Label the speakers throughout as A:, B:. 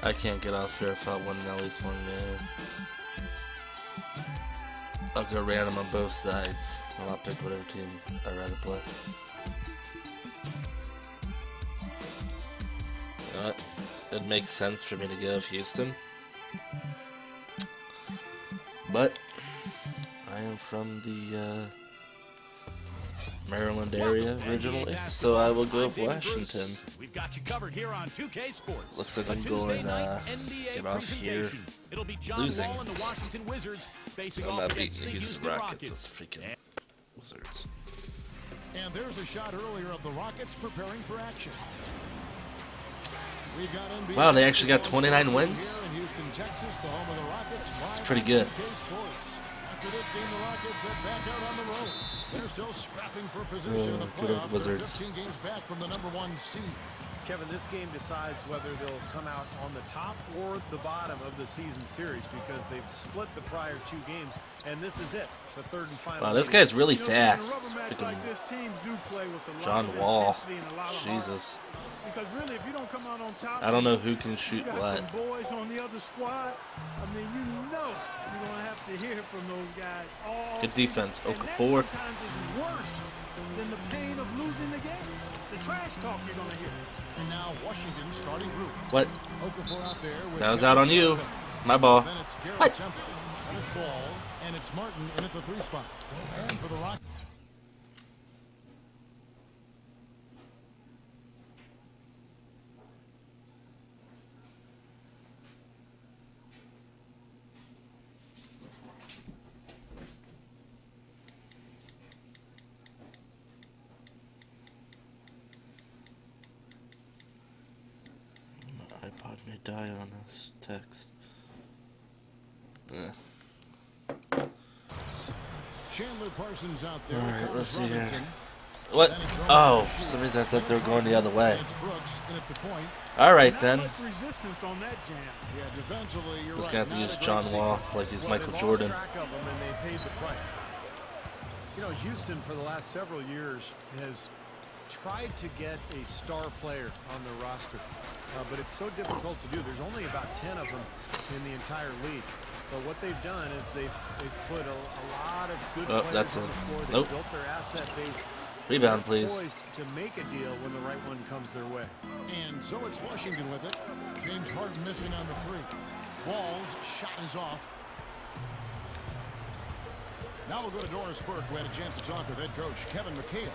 A: I can't get off here without winning at least one game. I'll go random on both sides, and I'll pick whatever team I'd rather play. You know what? It makes sense for me to go with Houston. But I am from the Maryland area originally, so I will go with Washington.
B: We've got you covered here on 2K Sports.
A: Looks like I'm going get off here
B: It'll be John
A: losing.
B: Wall and the Washington Wizards facing
A: I'm
B: off
A: not
B: against
A: beating
B: the
A: the Houston Rockets with freaking
B: And
A: Wizards.
C: And there's a shot earlier of the Rockets preparing for action. We've got NBA
A: Wow, they actually got 29 wins?
C: here in Houston, Texas, the home of the Rockets.
A: It's pretty good.
C: After this game, the Rockets head back out on the road. They're still scrapping for position in the
A: good old
C: playoffs.
A: Wizards.
C: They're 15 games back from the #1 seed.
D: Kevin, this game decides whether they'll come out on the top or the bottom of the season series because they've split the prior 2 games, and this is it, the third and final.
A: Wow, this
D: game.
A: guy's really
E: In a
A: fast.
E: rubber match
A: Freaking
E: like this, teams do play with a lot
A: John
E: of
A: Wall.
E: intensity and a lot of heart.
A: Jesus.
E: Because really, if you don't come out on top,
A: I don't know who can
E: you
A: shoot
E: got
A: what.
E: some boys on the other squad. I mean, you know you're gonna have to hear from those guys all
A: Good
E: season.
A: defense.
E: And that
A: Okafor.
E: sometimes is worse than the pain of losing the game. The trash talk you're gonna hear.
C: And now Washington starting group.
A: What?
C: Okafor out there with
A: That was out on you. My ball.
C: Then it's Garrett
A: What?
C: Temple. And it's Ball. And it's Martin in at the 3 spot. And for the Rockets.
A: My iPod may die on this text.
C: Chandler Parsons out there.
A: Alright,
C: Thomas
A: let's see here.
C: Robinson.
A: What? Oh, for some reason I thought they were going the other way.
C: It's Brooks in at the point.
A: Alright
E: Not
A: then.
E: much resistance on that jam.
C: Yeah, defensively, you're
A: Just
C: right.
A: gonna have to
C: Not
A: use
C: a great
A: John
C: sequence.
A: Wall like he's
D: Well,
A: Michael
D: they lost
A: Jordan.
D: track of them and they paid the price. You know, Houston for the last several years has tried to get a star player on their roster, but it's so difficult to do. There's only about 10 of them in the entire league. But what they've done is they've put a lot of good
A: Oh,
D: players
A: that's
D: on
A: a-
D: the floor. They've
A: nope.
D: built their asset base.
A: Rebound,
D: They're
A: please.
D: poised to make a deal when the right one comes their way.
C: And so it's Washington with it. James Harden missing on the 3. Wall's shot is off. Now we'll go to Doris Burke, who had a chance to talk with head coach Kevin McHale.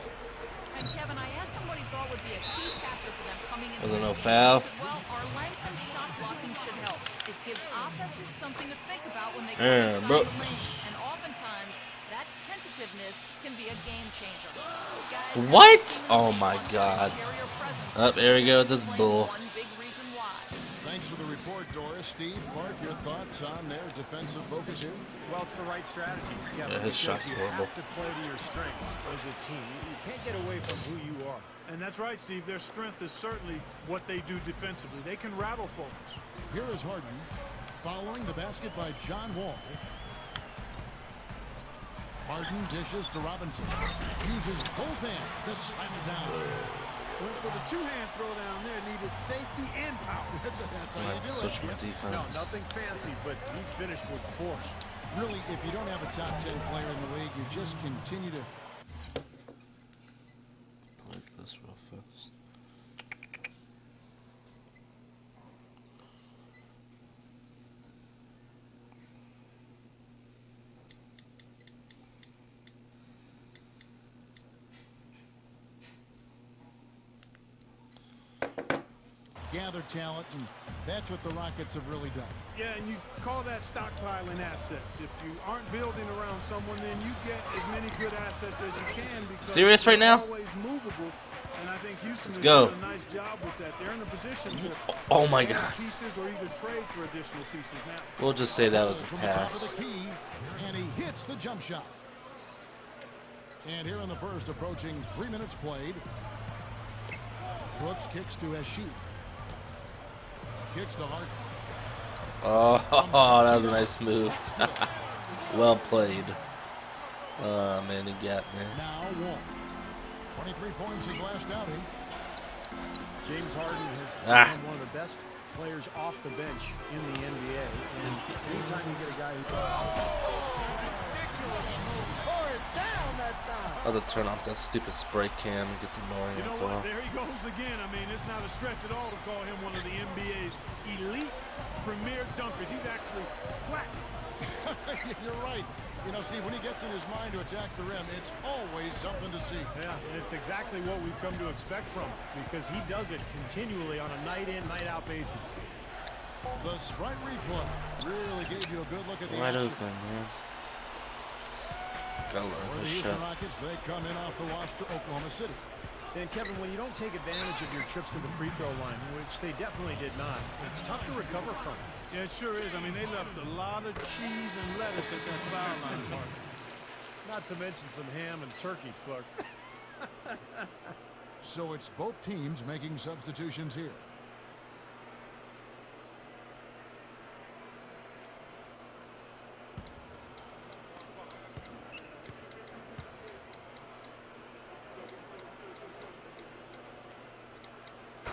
F: And Kevin, I asked him what he thought would be a key factor for them coming into
A: Was there
F: this
A: no
F: game.
A: foul?
F: He said, well, our length and shot blocking should help. It gives offenses something to think about when they go
A: Yeah,
F: inside
A: bro.
F: the lane. And oftentimes, that tentativeness can be a game changer. Guys,
A: What?
F: having
A: Oh
F: one
A: my
F: big
A: God.
F: interior presence
A: Up, there we go with this
F: explains
A: bull.
F: one big reason why.
C: Thanks for the report, Doris. Steve, Clark, your thoughts on their defensive focus here?
D: Well, it's the right strategy.
A: Yeah, his
D: because
A: shot's
D: you
A: horrible.
D: have to play to your strengths as a team. You can't get away from who you are.
E: And that's right, Steve. Their strength is certainly what they do defensively. They can rattle folks.
C: Here is Harden following the basket by John Wall. Harden dishes to Robinson. Uses both hands to slam it down.
E: Went for the 2-hand throw down there. Needed safety and power.
C: That's
A: I
C: how
A: might
C: you do
A: switch
C: it.
A: my
D: No,
A: defense.
D: nothing fancy, but he finished with force.
C: Really, if you don't have a top 10 player in the league, you just continue to
A: Like this real fast.
C: gather talent, and that's what the Rockets have really done.
E: Yeah, and you call that stockpiling assets. If you aren't building around someone, then you get as many good assets as you can because
A: Serious right
E: they're
A: now?
E: always movable. And I think Houston
A: Let's
E: has
A: go.
E: done a nice job with that. They're in a position to
A: Oh my
E: add
A: God.
E: pieces or even trade for additional pieces now.
A: We'll just say that was a
C: From the top
A: pass.
C: of the key, and he hits the jump shot. And here in the first, approaching 3 minutes played. Brooks kicks to Esheet. Kicks to Hart.
A: Oh, that was a nice move. Well played. Oh man, he got me.
C: Now Wall. 23 points his last outing.
D: James Harden has
A: Ah.
D: become one of the best players off the bench in the NBA. And anytime you get a guy who...
A: I'll have to turn off that stupid spray cam. It gets annoying
E: You know
A: after a
E: what?
A: while.
E: There he goes again. I mean, it's not a stretch at all to call him one of the NBA's elite premier dunkers. He's actually flat.
C: You're right. You know, Steve, when he gets in his mind to attack the rim, it's always something to see.
D: Yeah, and it's exactly what we've come to expect from him, because he does it continually on a night-in, night-out basis.
C: The Sprite replay really gave you a good look at the
A: Wide
C: action.
A: open, man. Gotta
C: For
A: learn
C: the
A: this
C: Houston
A: shot.
C: Rockets, they come in off the loss to Oklahoma City.
D: And Kevin, when you don't take advantage of your trips to the free throw line, which they definitely did not, it's tough to recover from.
E: Yeah, it sure is. I mean, they left a lot of cheese and lettuce at that foul line, partner.
D: Not to mention some ham and turkey, Clark.
C: So it's both teams making substitutions here.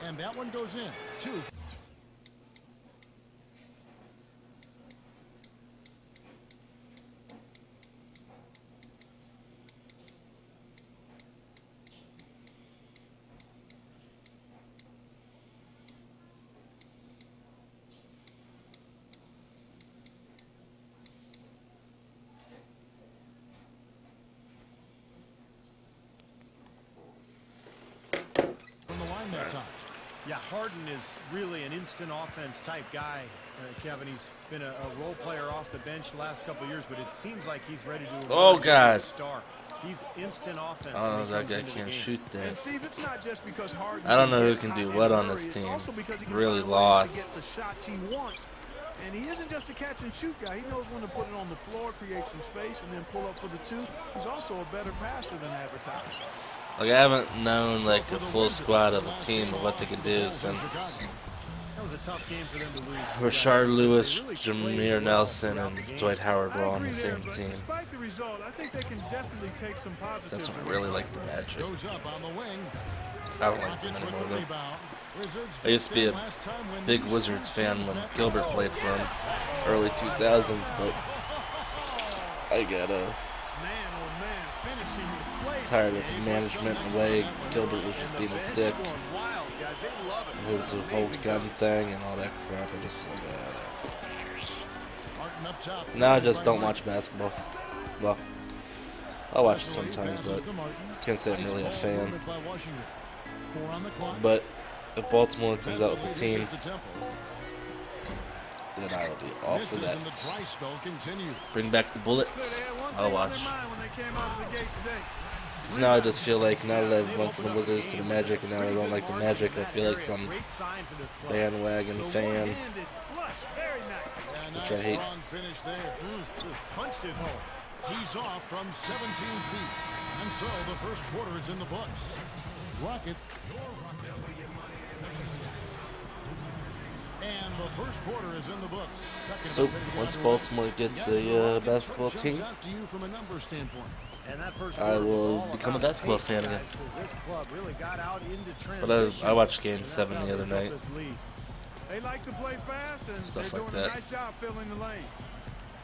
C: And that one goes in. 2. From the line that time.
D: Yeah, Harden is really an instant offense type guy, Kevin. He's been a role player off the bench the last couple of years, but it seems like he's ready to
A: Oh,
D: emerge as
A: God.
D: a star. He's instant offense.
A: Oh,
D: when he
A: that
D: comes
A: guy
D: into the
A: can't
D: game.
A: shoot
E: And
A: that.
E: Steve, it's not just because Harden
A: I don't know who
E: get
A: can
E: hot
A: do
E: and
A: what on
E: hurry.
A: this
E: It's
A: team.
E: also because he can
A: Really
E: find ways to get
A: lost.
E: the shots he wants. And he isn't just a catch and shoot guy. He knows when to put it on the floor, create some space, and then pull up for the 2. He's also a better passer than advertised.
A: Like, I haven't known like a full squad of a team of what they could do since
D: That was a tough game for them to lose.
A: Rashard Lewis,
D: They really played
A: Jameer
D: well
A: Nelson,
D: throughout
A: and
D: the game.
A: Dwight Howard were all on
E: agree
A: the
E: there,
A: same
E: but
A: team.
E: despite the result, I think they can definitely take some positives.
A: That's
E: from
A: what I
E: it.
A: really like the Magic.
C: Goes up on the wing.
A: I don't like them
C: Rockets with
A: anymore
C: the
A: though.
C: rebound. Wizards
A: I used to be a
C: beat them last time when
A: big
C: these
A: Wizards
C: two
A: fan
C: teams
A: when
C: met.
A: Gilbert played for him, early 2000s, but I got
E: Man, oh man, finishing with flavor.
A: tired of the management and the way Gilbert was just being a dick.
D: Going wild, guys. They love it.
A: His whole gun thing and all that crap. I just was like,
C: Martin up top.
A: now I just don't watch basketball. Well, I'll watch it sometimes, but can't say I'm really a fan. But if Baltimore comes out with a team, then I will be all for that. Bring back the Bullets. I'll watch. Because now I just feel like now that I've went from the Wizards to the Magic and now I don't like the Magic, I feel like some
D: Great sign for this club.
A: bandwagon fan,
C: Which
A: which I hate.
C: Finish there.
D: Punched it home.
C: He's off from 17 feet. And so the first quarter is in the books. Rockets. And the first quarter is in the books.
A: So once Baltimore gets a basketball team,
C: To you from a number standpoint.
D: And that first
A: I
D: quarter was
A: will
D: all
A: become a
D: about
A: basketball
D: pace,
A: fan
D: guys,
A: again.
D: 'cause this club really got out into
A: But
D: transition,
A: I watched Game
D: and that's
A: 7
D: how
A: the
D: they
A: other
D: built
A: night.
D: this lead.
E: They like to play fast, and
A: Stuff
E: they're
A: like
E: doing
A: that.
E: a nice job filling the lane.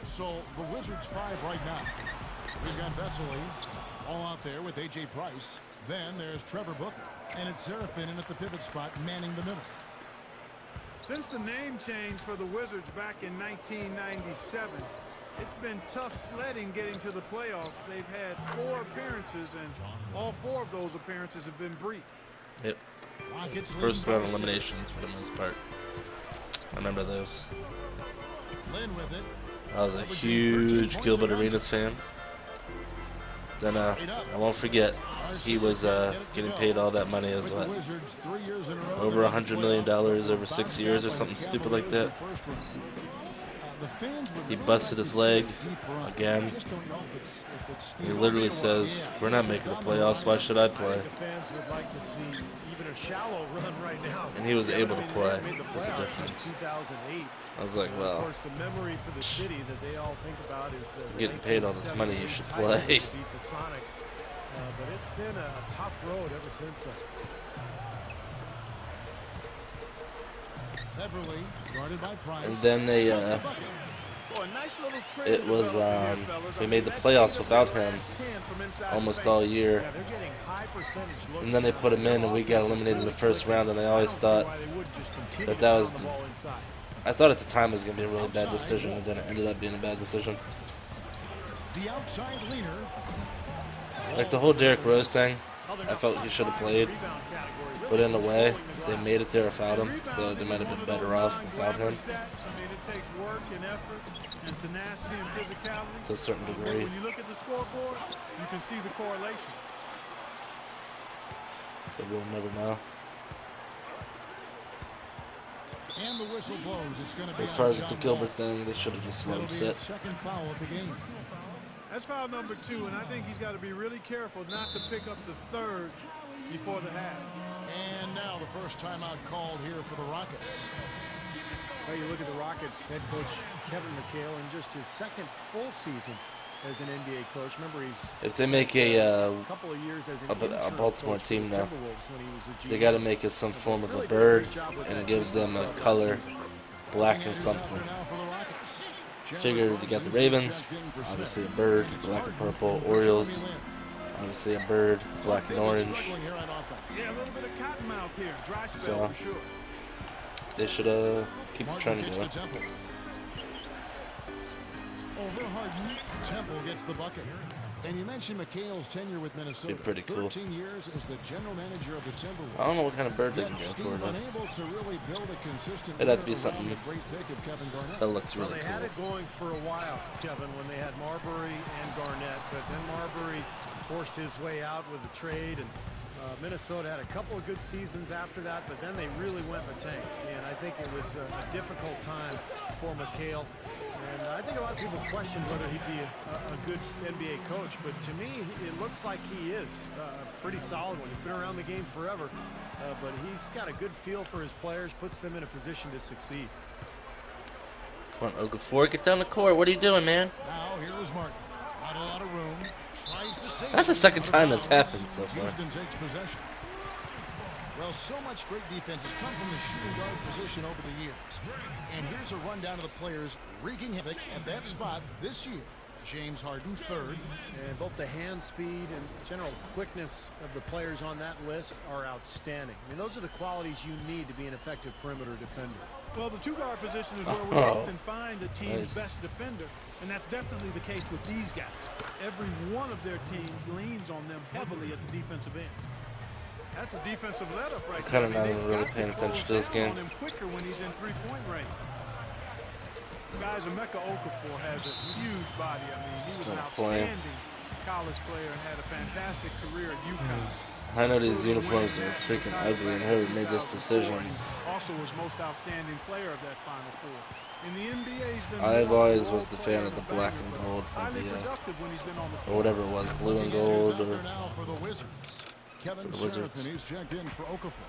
C: So the Wizards 5 right now. We've got Vesely all out there with A.J. Price. Then there's Trevor Booker. And it's Serafin at the pivot spot manning the middle.
E: Since the name change for the Wizards back in 1997, it's been tough sledding getting to the playoffs. They've had 4 appearances, and all 4 of those appearances have been brief.
A: Yep.
C: Rockets
A: First
C: leading
A: round
C: by 6.
A: eliminations for the most part. I remember those.
C: Lynn with it.
A: I was a huge Gilbert Arenas fan. Then I won't forget, he was getting paid all that money as what? Over $100 million over 6 years or something stupid like that. He busted his leg again. He literally says, "We're not making the playoffs. Why should I
D: I
A: play?"
D: think the fans would like to see even a shallow run right now.
A: And he was
D: Kevin,
A: able to play.
D: they made the
A: There's a
D: playoffs
A: difference.
D: in 2008.
A: I was like,
D: Of
A: well,
D: course, the memory for the city that they all think about is the
A: Getting paid all this money, you
D: 1978
A: should
D: title
A: play.
D: to beat the Sonics. But it's been a tough road ever since then.
C: Beverly, guarded by Price.
A: And then they,
E: Boy, nice little trend
A: it was,
E: developing here, fellas. I
A: we
E: mean,
A: made the
E: that's
A: playoffs
E: 8 of the
A: without him
E: last 10 from inside
A: almost
E: the
A: all
E: paint.
A: year.
D: Yeah, they're getting high percentage looks
A: And then they
D: now.
A: put him in, and we got eliminated in the first round. And I always thought that was, I thought at the time it was gonna be a really bad decision, and then it ended up being a bad decision.
C: The outside leaner.
A: Like the whole Derrick Rose thing, I felt he should have played, but in a way, they made it there without him, so they might have been better off without him
E: I mean, it takes work and effort and tenacity and physicality.
A: to a certain
E: But
A: degree.
E: when you look at the scoreboard, you can see the correlation.
A: But we'll never know.
C: And the whistle blows. It's going to be
A: As far
C: on
A: as the
C: John
A: Gilbert
C: Wall.
A: thing, they should have just let
C: That'll
A: him
C: be
A: sit.
C: his second foul of the game.
E: That's foul number 2, and I think he's got to be really careful not to pick up the third before the half.
C: And now the first timeout called here for the Rockets.
D: Well, you look at the Rockets head coach Kevin McHale in just his second full season as an NBA coach. Remember, he's
A: If they make a
D: couple of years as an
A: a
D: interim
A: Baltimore
D: coach for
A: team
D: the
A: now,
D: Timberwolves when he was the
A: they
D: GM.
A: got to make it some form of a bird and give them a color, black and something.
C: Now for the Rockets.
A: Figured you got the Ravens, obviously a bird, black and purple. Orioles, obviously a bird, black and orange.
C: Struggling here on offense.
E: Yeah, a little bit of cottonmouth here. Dry spell
A: So,
E: for sure.
A: they should keep the
C: Martin
A: trend
C: kicks
A: going.
C: to Temple. Over Harden. Temple gets the bucket. And you mentioned McHale's tenure with Minnesota.
A: Be pretty cool.
C: 13 years as the general manager of the Timberwolves.
A: I don't know what kind of bird they
C: Yet
A: can go
C: Steve
A: for, though.
C: unable to really build a consistent
A: It'd have to be
C: winner
A: something
C: around the great pick of Kevin Garnett.
A: That looks
D: Well,
A: really
D: they had
A: cool.
D: it going for a while, Kevin, when they had Marbury and Garnett, but then Marbury forced his way out with the trade, and Minnesota had a couple of good seasons after that, but then they really went in the tank, and I think it was a difficult time for McHale, and I think a lot of people questioned whether he'd be a good NBA coach, but to me, it looks like he is a pretty solid one. He's been around the game forever, but he's got a good feel for his players, puts them in a position to succeed.
A: Come on, Okafor, get down the court. What are you doing, man?
C: Now here is Martin. Not a lot of room. Tries to save
A: That's the
C: it.
A: second time that's
C: Out of bounds.
A: happened so far.
C: Houston takes possession. Well, so much great defense has come from the shooting guard position over the years. And here's a rundown of the players wreaking havoc at that spot this year. James Harden, third.
D: And both the hand speed and general quickness of the players on that list are outstanding. I mean, those are the qualities you need to be an effective perimeter defender.
E: Well, the two-guard position is where we
A: Oh,
E: often find the team's
A: nice.
E: best defender, and that's definitely the case with these guys. Every one of their teams leans on them heavily at the defensive end. That's a defensive let-up right there.
A: Kinda not
E: They've
A: even really
E: got
A: paying
E: to close
A: attention to this
E: down
A: game.
E: on him quicker when he's in three-point range. Guys, Emeka Okafor has a huge body. I mean, he was an
A: kinda playing.
E: outstanding college player and had a fantastic career at UConn.
A: I know these uniforms are freaking ugly, and whoever made this decision,
E: Also was most outstanding player of that Final Four. In the NBA, he's been
A: I've
E: more
A: always
E: of a
A: was the
E: role
A: fan
E: player
A: of the
E: than a
A: black
E: banker,
A: and
E: but
A: gold from
E: highly
A: the,
E: productive when he's been on the
A: or
E: floor.
A: whatever it was, blue and
C: Looking at who's
A: gold,
C: out there
A: or
C: now for the Wizards. Kevin
A: for the Wizards.
C: Seraphin, he's checked in for Okafor.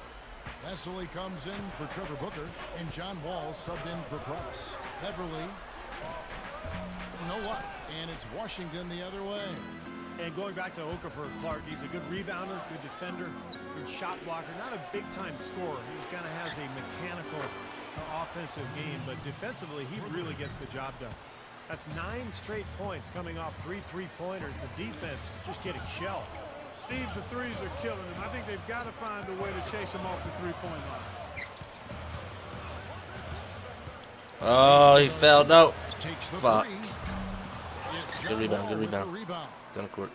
C: Vesely comes in for Trevor Booker, and John Wall subbed in for Price. Beverly. You know what? And it's Washington the other way.
D: And going back to Okafor, Clark, he's a good rebounder, good defender, good shot blocker, not a big-time scorer. He kind of has a mechanical offensive game, but defensively, he really gets the job done. That's 9 straight points coming off 3 three-pointers. The defense just getting shelled.
E: Steve, the threes are killing him. I think they've got to find a way to chase him off the three-point line.
A: oh, he fouled. No,
C: Takes the
A: Fuck.
C: three. It's
A: Good
C: John
A: rebound,
C: Wall
A: good
C: with the
A: rebound.
C: rebound.
A: down the court.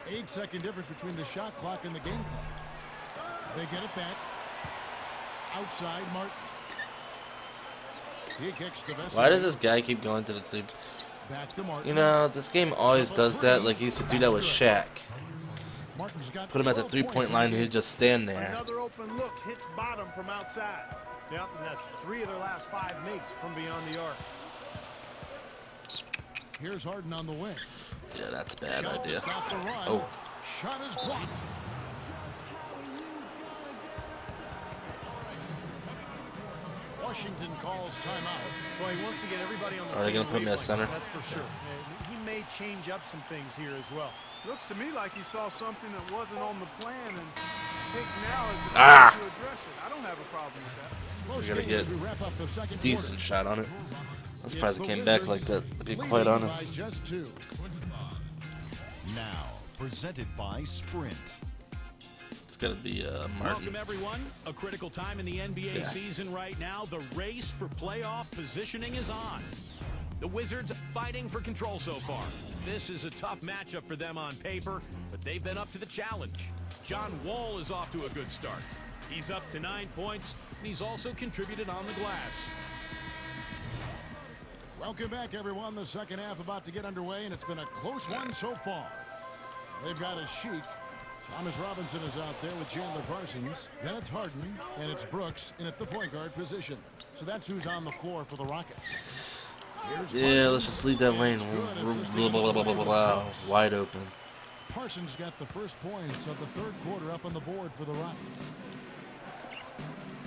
C: 8-second difference between the shot clock and the game clock. They get it back. Outside, Martin. He kicks to Vesely.
A: Why does this guy keep going to the three?
C: Back to Martin.
A: You know, this game always does that. Like he used to do that with Shaq.
C: Martin's got
A: Put him at the
C: 12
A: three-point
C: points
A: line,
C: in the
A: and he'd just stand there.
E: Another open look hits bottom from outside.
D: Yep, and that's 3 of their last 5 makes from beyond the arc.
C: Here's Harden on the wing.
A: Yeah, that's a bad
C: Shot to
A: idea.
C: stop the run.
A: Oh.
C: Shot is blocked. Washington calls timeout.
D: Well, he wants to get everybody on the
A: Are they
D: same
A: gonna put me at
D: wavelength,
A: center?
D: That's for sure. And he may change up some things here as well.
E: Looks to me like he saw something that wasn't on the plan and think now is the
A: Ah.
E: time to address it. I don't have a problem with that.
C: Close
A: gotta
C: game
A: get
C: as we wrap up the second
A: decent
C: quarter.
A: shot on it. I'm surprised it
C: It's
A: came
C: the
A: back like
C: Wizards
A: that, to be
C: leading
A: quite
C: by
A: honest.
C: just 2.
G: Now, presented by Sprint.
A: It's gotta be Martin.
B: Welcome, everyone. A critical time in the NBA
A: Yeah.
B: season right now. The race for playoff positioning is on. The Wizards fighting for control so far. This is a tough matchup for them on paper, but they've been up to the challenge. John Wall is off to a good start. He's up to 9 points, and he's also contributed on the glass.
C: Welcome back, everyone. The second half about to get underway, and it's been a close one so far. They've got a Sheik. Thomas Robinson is out there with Chandler Parsons. Then it's Harden, and it's Brooks in at the point guard position. So that's who's on the floor for the Rockets. Here's
A: Yeah,
C: Parsons.
A: let's just leave that lane blah, blah, blah, blah, blah, blah, wide open.
C: Parsons got the first points of the third quarter up on the board for the Rockets.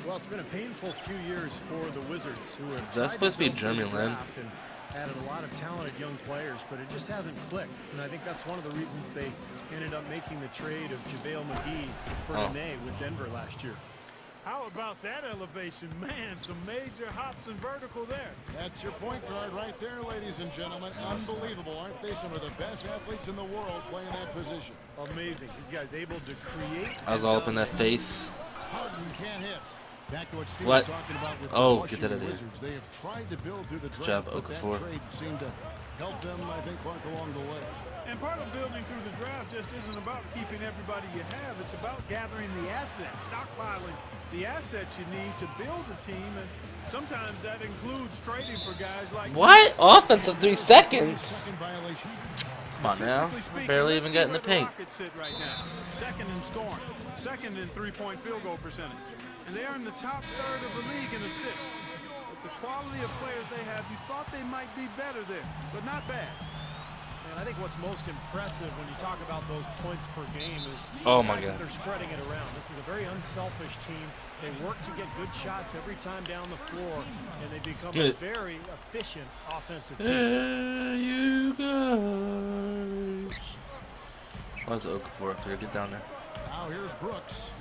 D: Well, it's been a painful few years for the Wizards, who have
A: Is that
D: tried
A: supposed to be
D: build through
A: Jeremy
D: the
A: Lin?
D: draft and added a lot of talented young players, but it just hasn't clicked. And I think that's one of the reasons they ended up making the trade of JaVale McGee for Nene with Denver last year.
E: How about that elevation? Man, some major hops and vertical there.
C: That's your point guard right there, ladies and gentlemen. Unbelievable, aren't they? Some of the best athletes in the world playing that position.
D: Amazing. These guys able to create.
A: I was all up in that face.
C: Harden can't hit. Back to what Steve
A: What?
C: was talking about with
A: Oh,
C: the
A: get that
C: Washington
A: idea.
C: Wizards. They have tried to build through the draft,
A: job,
C: but that
A: Okafor.
C: trade seemed to help them, I think, Clark, along the way.
E: And part of building through the draft just isn't about keeping everybody you have. It's about gathering the assets, stockpiling the assets you need to build a team. And sometimes that includes trading for guys like
A: What? Offense in 3 seconds.
C: Second violation.
A: Come on now.
E: Statistically speaking,
A: Barely
E: let's
A: even
E: see
A: got in the
E: where
A: paint.
E: Rockets sit right now. Second in scoring, second in three-point field goal percentage, and they are in the top third of the league in assists. With the quality of players they have, you thought they might be better there, but not bad.
D: And I think what's most impressive when you talk about those points per game is
A: Oh
D: the
A: my
D: fact that
A: God.
D: they're spreading it around. This is a very unselfish team. They work to get good shots every time down the floor, and they become a very efficient offensive team.
A: There you go. Why is Okafor up here? Get down there.
C: Now here's Brooks,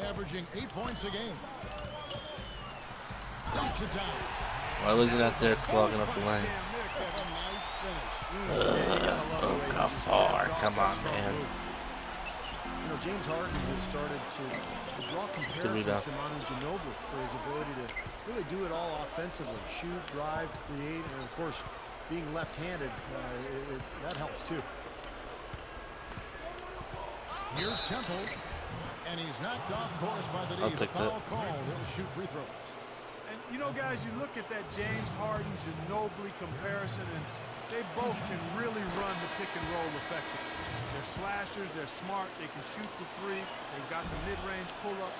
C: averaging 8 points a game. Dunks it down.
A: Why was he not there clogging up the lane?
C: What a nice finish.
A: Okafor, come on, man.
D: You know, James Harden has started to draw comparisons
A: rebound.
D: to Manu Ginobili for his ability to really do it all offensively. Shoot, drive, create, and of course, being left-handed, that helps too.
C: Here's Temple, and he's knocked off course by the
A: I'll
C: D.
A: take
C: Foul
A: that.
C: call. He'll shoot free throws.
E: And you know, guys, you look at that James Harden-Ginobili comparison, and they both can really run the pick and roll effectively. They're slashers, they're smart, they can shoot the three, they've got the mid-range pull-up.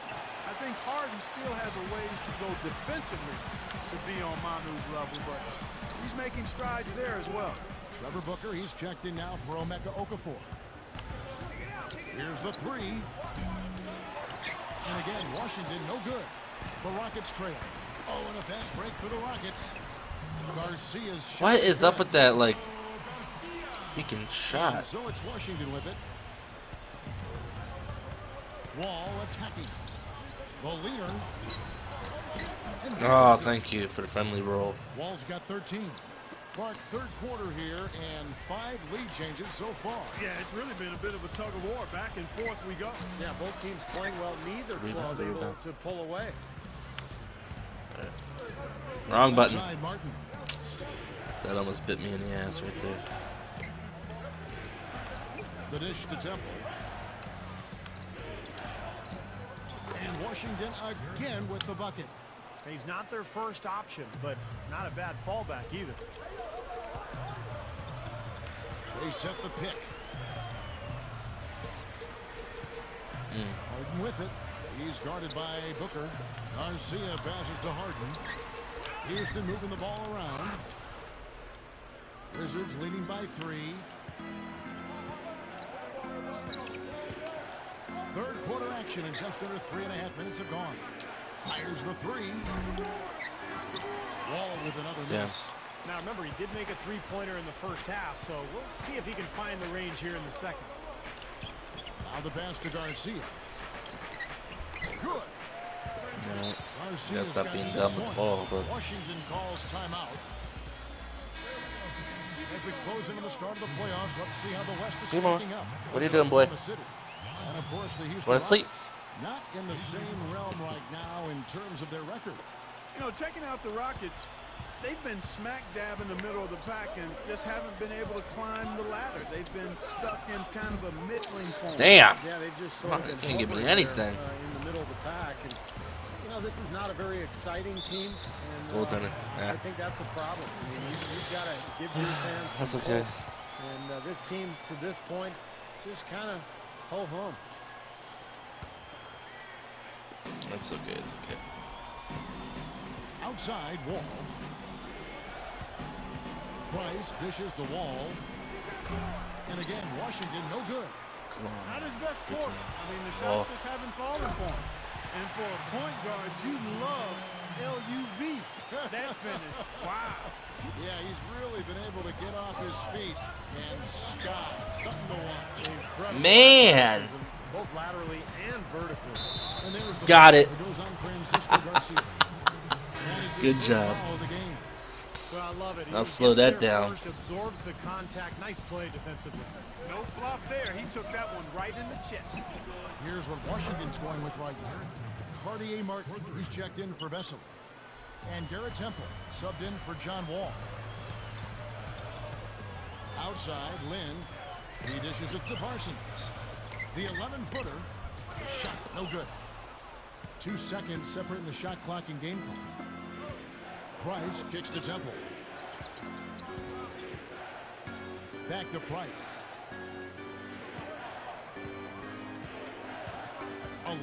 E: I think Harden still has a ways to go defensively to be on Manu's level, but he's making strides there as well.
C: Trevor Booker, he's checked in now for Emeka Okafor. Here's the three. And again, Washington, no good. The Rockets trail. Oh, and a fast break for the Rockets. Garcia's shot.
A: What is up
C: good.
A: with that, like, freaking
C: And
A: shot?
C: so it's Washington with it. Wall attacking. The leader. And
A: Oh, thank you for the friendly roll.
C: Wall's got 13. Clark, third quarter here, and 5 lead changes so far.
E: Yeah, it's really been a bit of a tug of war. Back and forth we go.
D: Yeah, both teams playing well. Neither
A: Rebound,
D: club able
A: rebound.
D: to pull away.
A: Wrong button.
C: Outside Martin.
A: That almost bit me in the ass right there.
C: The dish to Temple. And Washington again with the bucket.
D: He's not their first option, but not a bad fallback either.
C: They set the pick. Harden with it. He's guarded by Booker. Garcia passes to Harden. Houston moving the ball around. Wizards leading by 3. Third quarter action, and just under 3.5 minutes have gone. Fires the 3. Wall with another
A: Damn.
C: miss.
D: Now remember, he did make a three-pointer in the first half, so we'll see if he can find the range here in the second.
C: Now the pass to Garcia. Good.
A: No.
C: Garcia's
A: stop
C: got
A: being
C: 6
A: dumb with the
C: points.
A: ball, but-
C: Washington calls timeout. As we close into the start of the playoffs, let's see how the West is
A: Seymour,
C: stacking up.
A: what are you doing, boy?
C: Oklahoma City. And of course, the Houston
A: Wanna sleep?
C: Rockets, not in the same realm right now in terms of their record.
E: You know, checking out the Rockets, they've been smack dab in the middle of the pack and just haven't been able to climb the ladder. They've been stuck in kind of a middling form.
A: Damn.
D: Yeah, they've just
A: Come
D: sort
A: on,
D: of
A: you
D: been
A: can't give me
D: hovering
A: anything.
D: there, in the middle of the pack. And, you know, this is not a very exciting team. And,
A: Goaltending,
D: I
A: yeah.
D: think that's a problem. I mean, you've got to give your fans
A: That's
D: some
A: okay.
D: hope. And this team, to this point, just kind of ho-hum.
A: That's okay. It's okay.
C: Outside, Wall. Price dishes the Wall. And again, Washington, no good.
A: Come on.
E: Not his best
A: Freaking
E: quarter. I mean, the
A: ball.
E: shots just haven't fallen for him. And for a point guard, you love LUV. That finish. Wow.
C: Yeah, he's really been able to get off his feet and sky. Something to watch.
D: Incredible
A: Man.
D: athleticism, both laterally and vertically.
C: And there's the
A: Got
C: foul
A: it.
C: that goes on Francisco Garcia. That is his
A: Good
C: first
A: job.
C: foul of the game.
D: Well, I love it.
A: I'll
D: He
A: slow
D: gets
A: that
D: there
A: down.
D: First, absorbs the contact. Nice play defensively.
E: No flop there. He took that one right in the chest.
C: Here's what Washington's going with right now. Cartier Martin, who's checked in for Vessel. And Garrett Temple, subbed in for John Wall. Outside, Lynn. He dishes it to Parsons. The 11-footer. The shot, no good. 2 seconds separating the shot clock and game clock. Price kicks to Temple. Back to Price.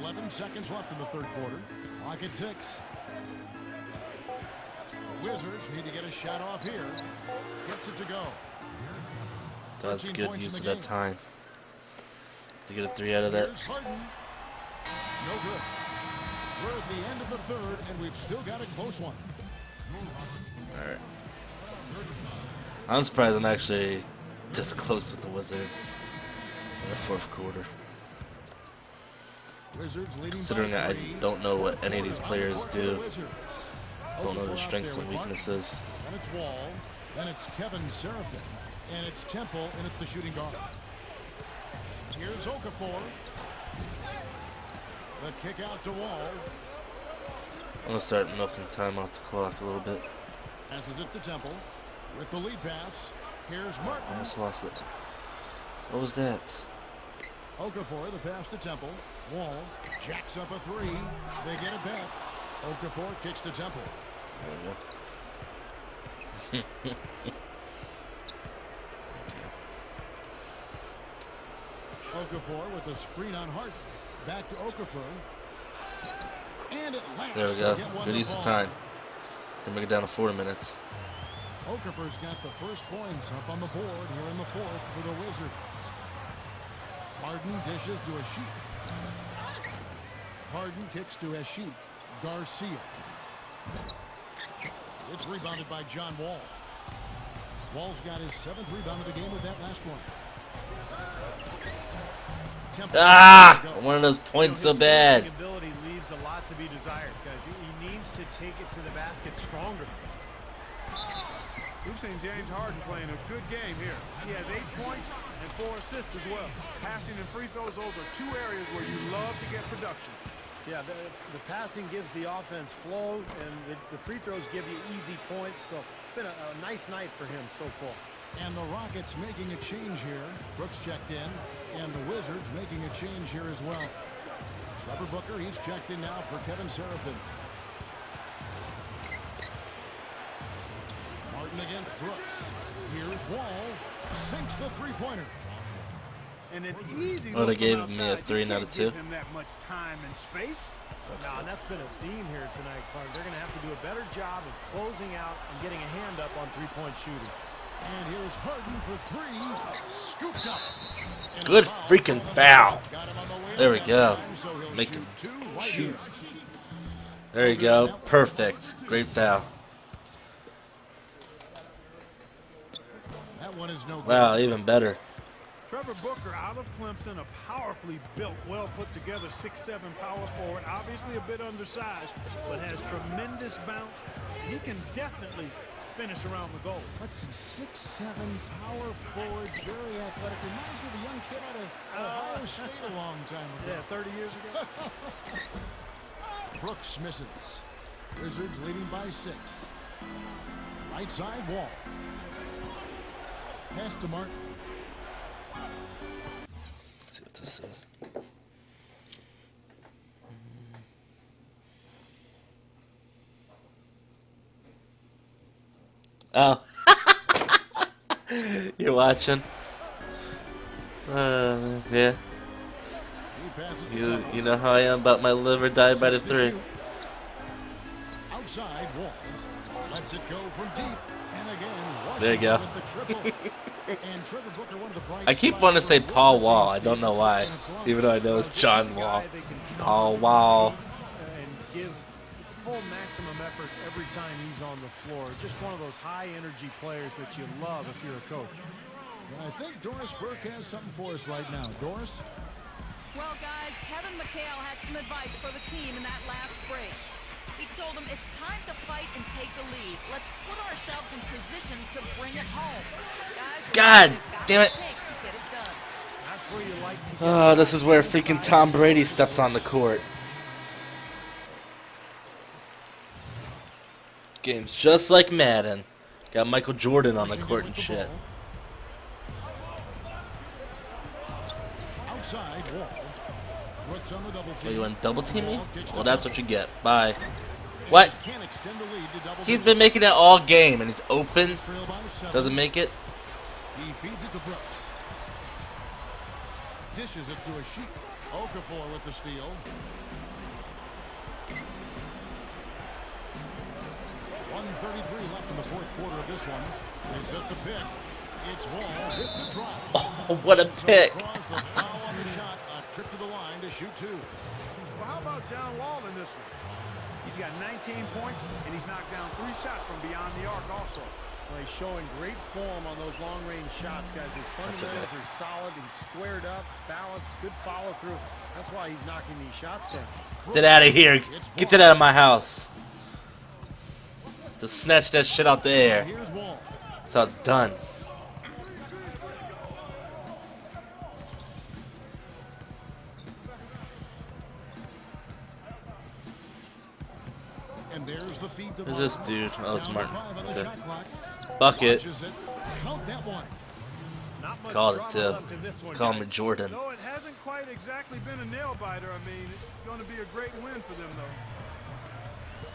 C: 11 seconds left in the third quarter. Clock at 6. The Wizards need to get a shot off here. Gets it to go.
A: That was
C: 13
A: good
C: points in
A: use
C: the
A: of that
C: game.
A: time to get a 3 out of that.
C: Here's Harden. No good. We're at the end of the third, and we've still got a close one.
A: All right. I'm surprised I'm actually this close with the Wizards in the fourth quarter.
C: Wizards leading
A: Considering
C: by
A: I
C: 3.
A: don't know what any of these players
C: On the court for
A: do.
C: the Wizards.
A: Don't know
C: Okafor
A: their
C: out
A: strengths
C: there
A: and
C: with Martin.
A: weaknesses.
C: Then it's Wall. Then it's Kevin Seraphin. And it's Temple in at the shooting guard. Here's Okafor. The kick out to Wall.
A: I'm gonna start milking time off the clock a little bit.
C: Passes it to Temple. With the lead pass. Here's Martin.
A: Almost lost it. What was that?
C: Okafor, the pass to Temple. Wall jacks up a 3. They get it back. Okafor kicks to Temple.
A: There we go.
C: Okafor with the screen on Hart. Back to Okafor. And it lands.
A: There we
C: to
A: go.
C: get one
A: Good
C: to
A: use of
C: fall.
A: time. Can make it down to 4 minutes.
C: Okafor's got the first points up on the board here in the fourth for the Wizards. Harden dishes to Ashik. Harden kicks to Ashik. Garcia. It's rebounded by John Wall. Wall's got his 7th rebound of the game with that last one. Temple.
A: Ah!
C: Go.
A: I wanted those points so
D: His
A: bad.
D: finishing ability leaves a lot to be desired because he needs to take it to the basket stronger.
E: We've seen James Harden playing a good game here. He has 8 points and 4 assists as well. Passing and free throws, those are 2 areas where you love to get production.
D: Yeah, the passing gives the offense flow, and the free throws give you easy points. So it's been a nice night for him so far.
C: And the Rockets making a change here. Brooks checked in. And the Wizards making a change here as well. Trevor Booker, he's checked in now for Kevin Seraphin. Martin against Brooks. Here's Wall. Sinks the three-pointer.
E: And an easy
A: Oh, they
E: look
A: gave
E: from
A: me a
E: outside.
A: 3
E: You
A: out
E: can't
A: of 2.
E: give him that much time and space.
A: That's
D: Now,
A: good.
D: and that's been a theme here tonight, Clark. They're going to have to do a better job of closing out and getting a hand up on three-point shooting.
C: And here's Harden for 3. Scooped up. And a
A: Good
C: foul.
A: freaking foul.
C: Got him on the wing
A: There we
C: that
A: go.
C: time, so he'll
A: Make
C: shoot
A: him
C: 2 right
A: shoot.
C: here.
A: There you go. Perfect. Great foul.
C: That one is no good.
A: Wow, even better.
E: Trevor Booker out of Clemson, a powerfully built, well put together 6'7" power forward, obviously a bit undersized, but has tremendous bounce. He can definitely finish around the goal.
C: Let's see, 6'7" power forward, very athletic. Reminds me of a young kid out of Ohio State a long time ago.
E: Yeah, 30 years ago.
C: Brooks misses. Wizards leading by 6. Right side Wall. Pass to Martin.
A: Let's see what this says. Oh. You're watching. Yeah.
C: He passes to Tuttle.
A: You know how I am about my liver died by the
C: Sets to
A: 3.
C: shoot. Outside Wall. Lets it go from deep. And again,
A: There you go.
C: with the triple. And Trevor Booker, one of the bright
A: I keep
C: spots
A: wanting to
C: for
A: say
C: the
A: Paul
C: Wizards
A: Wall.
C: on
A: I don't know
C: defense.
A: why,
C: And it's long.
A: even though I know it's John
D: He's a
A: Wall.
D: guy they can count
A: Paul
D: on
A: Wall.
D: and give full maximum effort every time he's on the floor. Just one of those high energy players that you love if you're a coach.
C: And I think Doris Burke has something for us right now. Doris?
F: Well, guys, Kevin McHale had some advice for the team in that last break. He told them it's time to fight and take the lead. Let's put ourselves in position to bring it home. Guys,
A: God
F: we've got
A: damn
F: what
A: it.
F: takes to get it done.
D: That's where you like to get
A: Oh, this is where freaking Tom Brady steps on the court. Games just like Madden. Got Michael Jordan on the court and shit.
C: Outside Wall. Brooks on the double team.
A: Oh, you want to double team me?
C: Wall gets to
A: Well, that's
C: Tuttle.
A: what you get. Bye. What?
C: Can't extend the lead to double
A: He's
C: digits.
A: been making it all game, and he's open.
C: Trail by 7.
A: Doesn't make it.
C: He feeds it to Brooks. Dishes it to a Sheik. Okafor with the steal. .133 left in the fourth quarter of this one. They set the pick. It's Wall with the drive.
A: Oh, what a
C: So
A: pick.
C: draws the foul on the shot. A trip to the line to shoot 2.
E: Well, how about John Wall in this one? He's got 19 points, and he's knocked down 3 shots from beyond the arc also.
D: Well, he's showing great form on those long-range shots, guys. His fundamentals are solid. He's squared up, balanced, good follow-through. That's why he's knocking these shots down.
A: Get out of here. Get that out of my house. Just snatch that shit out the air.
C: Here's Wall.
A: So it's done.
C: And there's the feed to
A: Who's this
C: Martin.
A: dude? Oh, it's
C: Down to
A: Martin.
C: 5 on the
A: Okay.
C: shot clock.
A: Bucket.
C: Watches it. Count that one.
D: Not much
A: Called it
D: drama
A: too.
D: left in this
A: Let's
D: one,
A: call him
D: guys.
A: Jordan.
E: Though it hasn't quite exactly been a nail-biter, I mean, it's going to be a great win for them, though.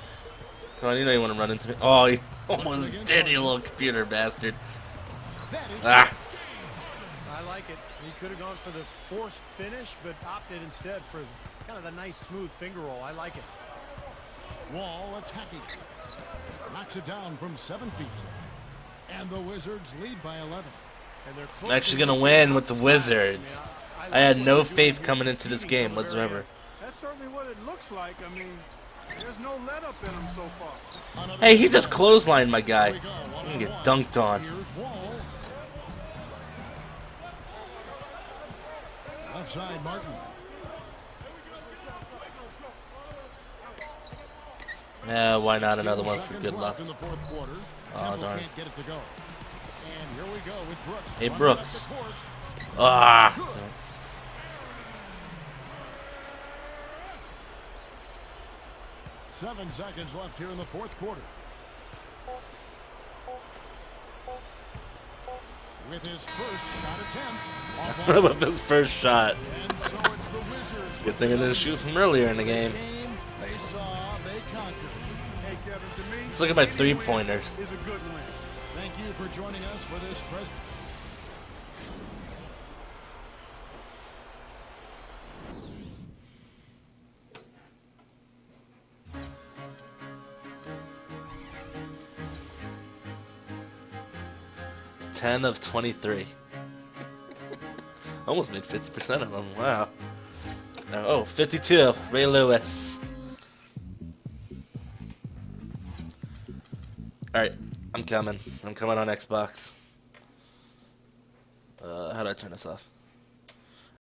A: Come on, you know you want to run into me. Oh, he almost did, you little computer bastard.
C: That is
A: Ah.
D: I like it. He could have gone for the forced finish, but opted instead for kind of the nice smooth finger roll. I like it.
C: Wall attacking. Knocks it down from 7 feet. And the Wizards lead by 11.
D: And they're
A: I'm actually going to win with the Wizards. I had no faith coming into this game whatsoever.
E: That's certainly what it looks like. I mean, there's no let-up in them so far.
C: Another
A: Hey, he just clotheslined my guy.
C: Here we go,
A: I'm
C: one
A: going
C: on
A: to get
C: one.
A: dunked on.
C: Here's Wall. Left side, Martin.
A: Yeah, why not another
C: Still
A: one for
C: seconds
A: good luck?
C: left in the fourth quarter.
A: Oh,
C: Temple
A: darn.
C: can't get it to go. And here we go with Brooks.
A: Hey,
C: running
A: Brooks.
C: up the court.
A: Ah.
C: 7 seconds left here in the fourth quarter. With his first shot attempt.
A: What about this first shot?
C: And so it's the Wizards.
A: Good thing I didn't shoot from earlier in the game.
C: They saw, they conquered.
E: Hey, Kevin, to me,
A: Let's look at my
E: any win
A: three-pointers.
E: is a good win.
C: Thank you for joining us for this press.
A: Ten of 23. Almost made 50% of them. Wow. Oh, 52. Ray Lewis. Alright, I'm coming. I'm coming on Xbox. How do I turn this off?